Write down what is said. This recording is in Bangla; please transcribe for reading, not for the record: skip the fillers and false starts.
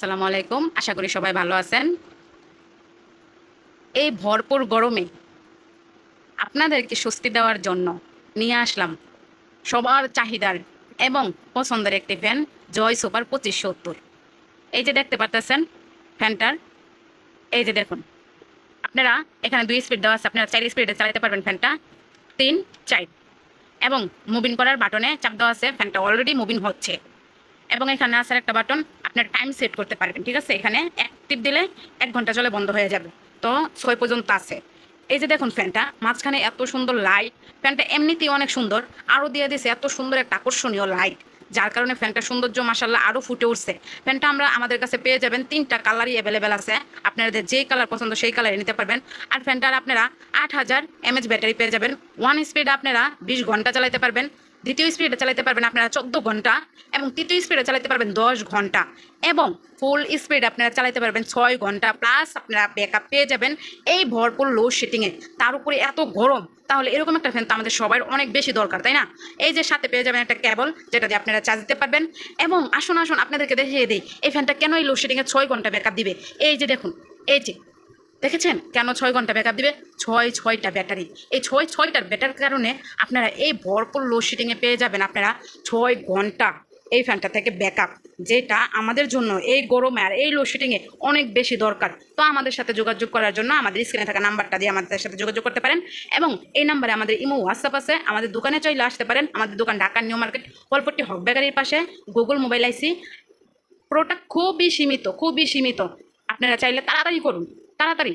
আসসালামু আলাইকুম, আশা করি সবাই ভালো আছেন। এই ভরপুর গরমে আপনাদেরকে স্বস্তি দেওয়ার জন্য নিয়ে আসলাম সবার চাহিদার এবং পছন্দের একটি ফ্যান, জয় সুপার 2570। এই যে দেখতে পারতেছেন ফ্যানটার, এই যে দেখুন, আপনারা এখানে 2 স্পিড দেওয়া আছে, আপনারা 4 স্পিডে চালাতে পারবেন ফ্যানটা, 3, 4। এবং মুভিং করার বাটনে চাপ দেওয়া আছে, ফ্যানটা অলরেডি মুভিং হচ্ছে। এবং এখানে আছে একটা বাটন, আপনার টাইম সেট করতে পারবেন, ঠিক আছে। এখানে এক টিপ দিলে 1 ঘন্টা চলে বন্ধ হয়ে যাবে, তো 6 পর্যন্ত আছে। এই যে দেখুন ফ্যানটা, মাঝখানে এত সুন্দর লাইট, ফ্যানটা এমনিতেই অনেক সুন্দর, আরও দিয়ে দিয়েছে এত সুন্দর একটা আকর্ষণীয় লাইট, যার কারণে ফ্যানটা সৌন্দর্য মাসাল্লাহ আরও ফুটে উঠছে। ফ্যানটা আমাদের কাছে পেয়ে যাবেন 3টা কালারই অ্যাভেলেবেল আছে, আপনাদের যেই কালার পছন্দ সেই কালারে নিতে পারবেন। আর ফ্যানটার আপনারা 8000 mAh ব্যাটারি পেয়ে যাবেন। 1 স্পিড আপনারা 20 ঘন্টা চালাতে পারবেন, দ্বিতীয় স্পিডে চালাতে পারবেন আপনারা 14 ঘন্টা, এবং তৃতীয় স্পিডে চালাতে পারবেন 10 ঘন্টা, এবং ফুল স্পিড আপনারা চালাতে পারবেন 6 ঘন্টা। প্লাস আপনারা ব্যাকআপ পেয়ে যাবেন এই ভরপুর লোডশেডিংয়ে। তার উপরে এত গরম, তাহলে এরকম একটা ফ্যান তো আমাদের সবার অনেক বেশি দরকার, তাই না? এই যে সাথে পেয়ে যাবেন একটা কেবল, যেটা দিয়ে আপনারা চার্জ দিতে পারবেন। এবং আসুন আপনাদেরকে দেখিয়ে দিই এই ফ্যানটা কেন এই লোডশেডিংয়ে 6 ঘন্টা ব্যাকআপ দিবে। এই যে দেখুন, এই যে দেখেছেন কেন 6 ঘন্টা ব্যাকআপ দিবে? 6টা ব্যাটারি, এই 6টার ব্যাটারির কারণে আপনারা এই ভরপুর লোডশেডিংয়ে পেয়ে যাবেন আপনারা 6 ঘন্টা এই ফ্যানটা থেকে ব্যাকআপ, যেটা আমাদের জন্য এই গরমে আর এই লোডশেডিংয়ে অনেক বেশি দরকার। তো আমাদের সাথে যোগাযোগ করার জন্য আমাদের স্ক্রিনে থাকা নাম্বারটা দিয়ে আমাদের সাথে যোগাযোগ করতে পারেন, এবং এই নাম্বারে আমাদের ইমো হোয়াটসঅ্যাপ আছে। আমাদের দোকানে চাইলে আসতে পারেন, আমাদের দোকান ঢাকা নিউ মার্কেট ফলপট্টি হক বেকারির পাশে, গুগল মোবাইল আইসি। প্রোডাক্ট খুবই সীমিত, খুবই সীমিত, আপনারা চাইলে তাড়াতাড়ি করুন, তাড়াতাড়ি।